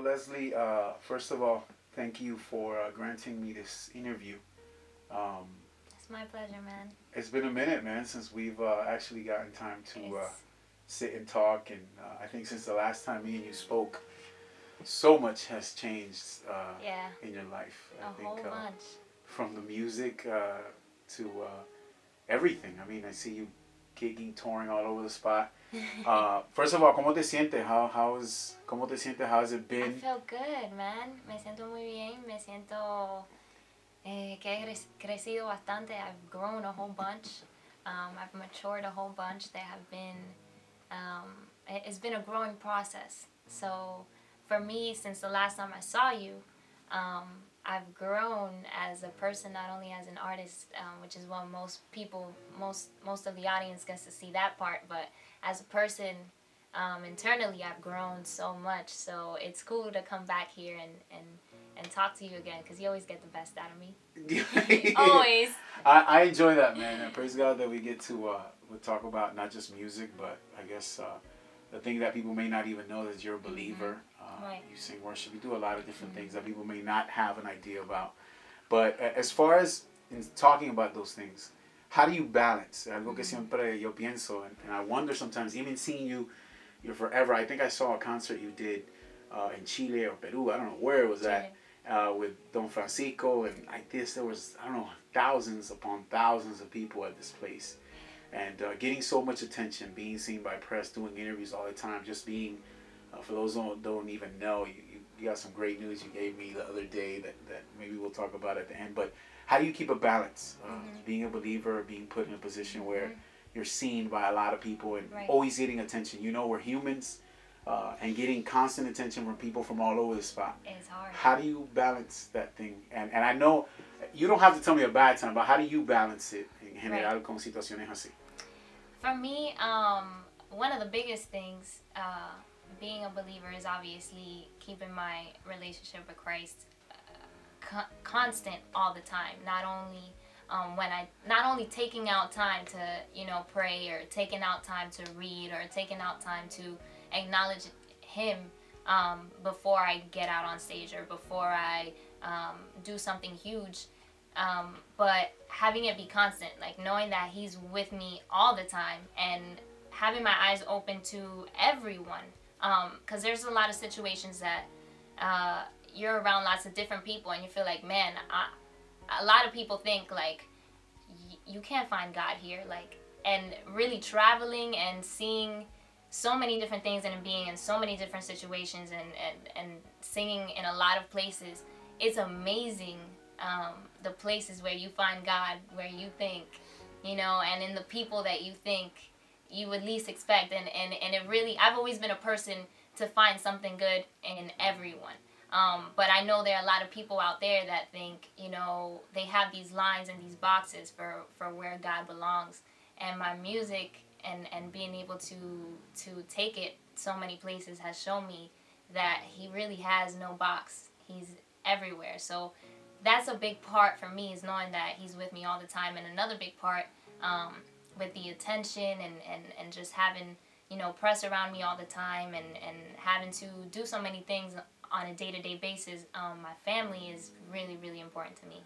Leslie, first of all, thank you for granting me this interview. Um, It's my pleasure, man. it's been a minute, man, since we've actually gotten time to It's sit and talk. And I think since the last time me and you spoke, so much has changed yeah, in your life. a I think whole bunch. from the music to everything. I mean, I see you gigging, touring all over the spot. First of all, ¿cómo te sientes? ¿Cómo te sientes? How has it I been? feel good, man. Me siento muy bien. Me siento que he crecido bastante. I've grown a whole bunch. I've matured a whole bunch. There have been, it's been a growing process. So for me, since the last time I saw you, I've grown as a person, not only as an artist, which is what most people, most of the audience gets to see that part, but as a person, internally, I've grown so much. So it's cool to come back here and talk to you again, because you always get the best out of me. Always. I enjoy that, man. And praise God that we get to we'll talk about not just music, but I guess the thing that people may not even know is you're a believer. Right. You sing worship. You do a lot of different things that people may not have an idea about. But as far as in talking about those things, how do you balance? Algo que siempre yo pienso, and I wonder sometimes, even seeing you're forever. I think I saw a concert you did in Chile or Peru. I don't know where it was at. With Don Francisco and like this, there was, I don't know, thousands upon thousands of people at this place, and getting so much attention, being seen by press, doing interviews all the time, just being, for those who don't even know, you got some great news you gave me the other day that maybe we'll talk about at the end. But how do you keep a balance, being a believer, being put in a position where you're seen by a lot of people and always getting attention? You know, we're humans. And getting constant attention from people from all over the spot. It's hard. How do you balance that thing? And I know you don't have to tell me a bad time, but how do you balance it en general con situaciones así? For me, one of the biggest things, being a believer, is obviously keeping my relationship with Christ constant all the time. Not only taking out time to pray, or taking out time to read, or taking out time to acknowledge him before I get out on stage, or before I do something huge, but having it be constant, like knowing that he's with me all the time, and having my eyes open to everyone, because there's a lot of situations that you're around lots of different people and you feel like, man, a lot of people think like you can't find God here, like, and really traveling and seeing so many different things and being in so many different situations and singing in a lot of places, it's amazing, the places where you find God, where you think, and in the people that you think you would least expect, and it really, I've always been a person to find something good in everyone, but I know there are a lot of people out there that think, they have these lines and these boxes for where God belongs, and my music and being able to take it so many places has shown me that he really has no box. He's everywhere. So that's a big part for me, is knowing that he's with me all the time. And another big part, with the attention and just having, press around me all the time, and having to do so many things on a day-to-day basis, my family is really, really important to me.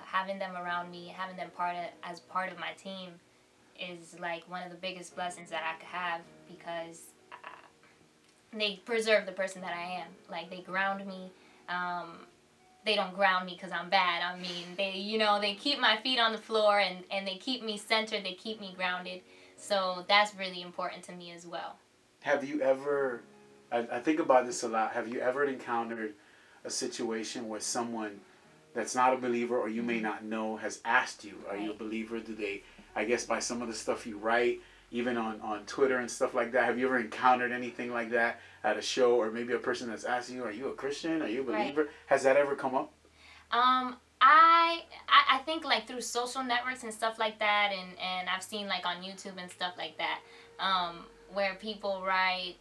Having them around me, having them as part of my team, is like one of the biggest blessings that I could have, because they preserve the person that I am. Like, they ground me. They don't ground me because I'm bad. I mean, they keep my feet on the floor, and they keep me centered. They keep me grounded. So that's really important to me as well. Have you ever, I think about this a lot, have you ever encountered a situation where someone that's not a believer, or you may not know, has asked you, are you a believer? Do they, I guess by some of the stuff you write, even on Twitter and stuff like that, have you ever encountered anything like that at a show, or maybe a person that's asking you, are you a Christian? Are you a believer? Has that ever come up? I think like through social networks and stuff like that, and I've seen like on YouTube and stuff like that, where people write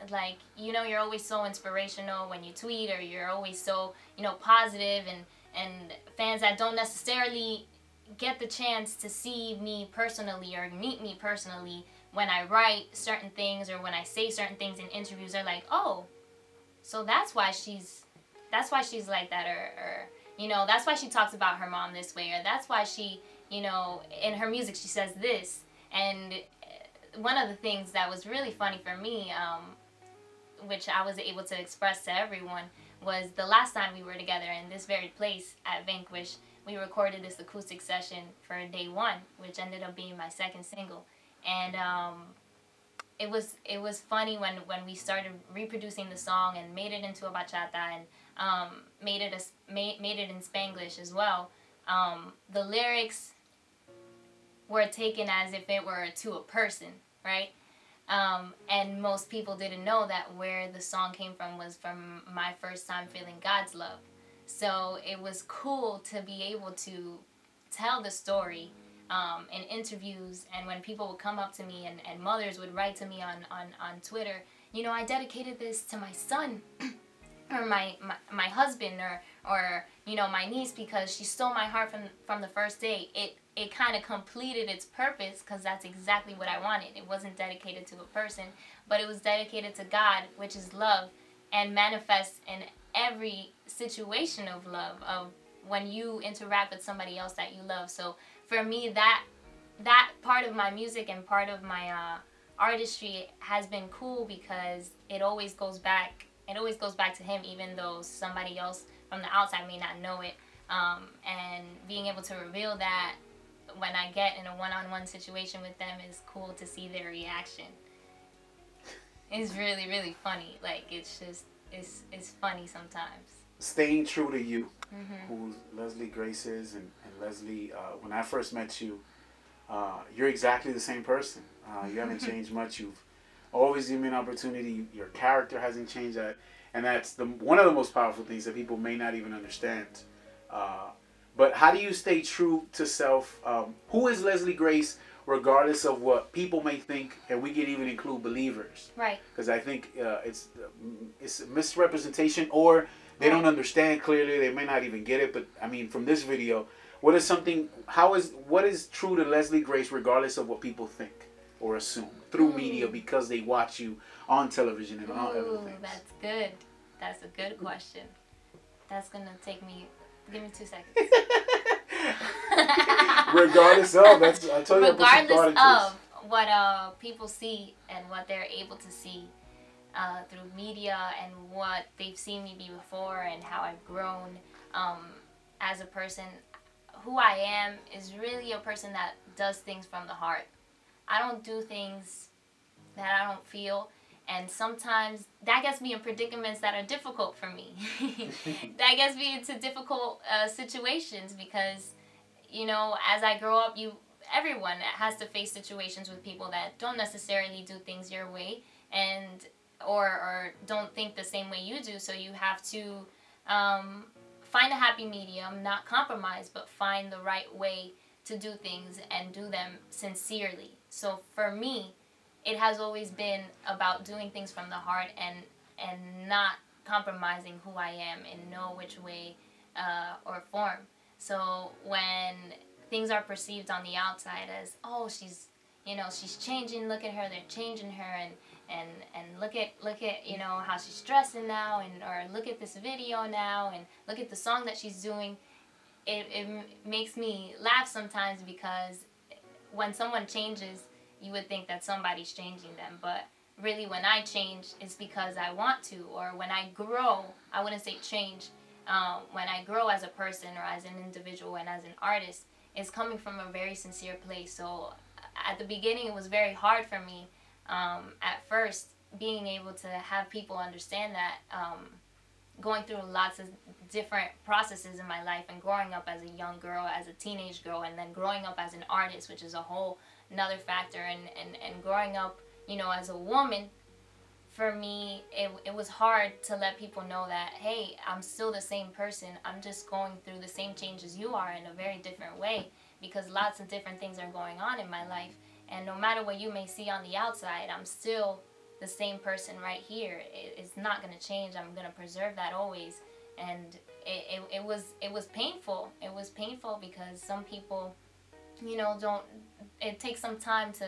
like, you're always so inspirational when you tweet, or you're always so, positive, and fans that don't necessarily get the chance to see me personally or meet me personally, when I write certain things or when I say certain things in interviews, they're like, oh, So that's why she's like that, or you know, that's why she talks about her mom this way, or that's why she, you know, in her music she says this. And one of the things that was really funny for me, which I was able to express to everyone, was the last time we were together in this very place at Vanquish. We recorded this acoustic session for Day One, which ended up being my second single. And it was funny when we started reproducing the song and made it into a bachata, and made it in Spanglish as well. The lyrics were taken as if it were to a person, right? And most people didn't know that where the song came from was from my first time feeling God's love. So it was cool to be able to tell the story in interviews, and when people would come up to me, and mothers would write to me on Twitter, you know, I dedicated this to my son or my husband, or you know, my niece, because she stole my heart from the first day. It kind of completed its purpose, because that's exactly what I wanted. It wasn't dedicated to a person, but it was dedicated to God, which is love, and manifests in every situation of love, of when you interact with somebody else that you love. So for me, that part of my music and part of my artistry has been cool, because it always goes back to him, even though somebody else from the outside may not know it. And being able to reveal that when I get in a one-on-one situation with them is cool to see their reaction. It's really, really funny. Like, it's just, it's funny sometimes. Staying true to you, who Leslie Grace is, and Leslie, when I first met you, you're exactly the same person. You haven't changed much. You've always given me an opportunity. Your character hasn't changed. And that's one of the most powerful things that people may not even understand. But how do you stay true to self? Who is Leslie Grace, regardless of what people may think, and we can even include believers? Right. Because I think it's a misrepresentation, or they don't understand clearly. They may not even get it. But I mean, from this video, what is true to Leslie Grace, regardless of what people think or assume through media, because they watch you on television and on everything? That's good. That's a good question. That's gonna take me. Give me 2 seconds. Regardless of, I told you. Regardless of what people see and what they're able to see through media, and what they've seen me be before, and how I've grown as a person, who I am is really a person that does things from the heart. I don't do things that I don't feel. And sometimes that gets me in predicaments that are difficult for me. That gets me into difficult situations, because, you know, as I grow up, everyone has to face situations with people that don't necessarily do things your way, and or don't think the same way you do. So you have to find a happy medium, not compromise, but find the right way to do things and do them sincerely. So for me, it has always been about doing things from the heart, and not compromising who I am in no which way or form. So when things are perceived on the outside as, oh, she's changing, look at her, they're changing her, and look at you know, how she's dressing now, or look at this video now, and look at the song that she's doing, it makes me laugh sometimes, because when someone changes, you would think that somebody's changing them, but really when I change, it's because I want to. Or when I grow, I wouldn't say change, when I grow as a person or as an individual and as an artist, it's coming from a very sincere place. So at the beginning, it was very hard for me at first, being able to have people understand that, going through lots of different processes in my life, and growing up as a young girl, as a teenage girl, and then growing up as an artist, which is a whole another factor, and growing up, you know, as a woman, for me, it was hard to let people know that, hey, I'm still the same person. I'm just going through the same changes you are in a very different way, because lots of different things are going on in my life. And no matter what you may see on the outside, I'm still the same person right here. It's not going to change. I'm going to preserve that always. And it was painful. It was painful because some people, you know, it takes some time to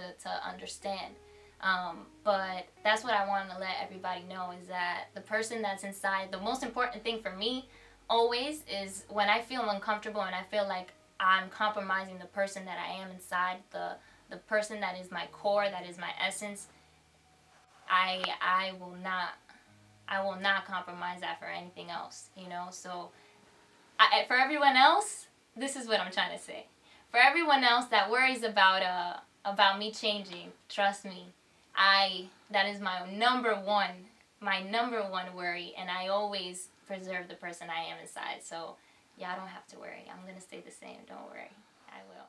understand. But that's what I want to let everybody know, is that the person that's inside, the most important thing for me always is when I feel uncomfortable and I feel like I'm compromising the person that I am inside, the person that is my core, that is my essence, I will not compromise that for anything else, you know. So for everyone else, this is what I'm trying to say. For everyone else that worries about me changing, trust me, that is my number one worry, and I always preserve the person I am inside. So y'all don't have to worry. I'm gonna stay the same. Don't worry. I will.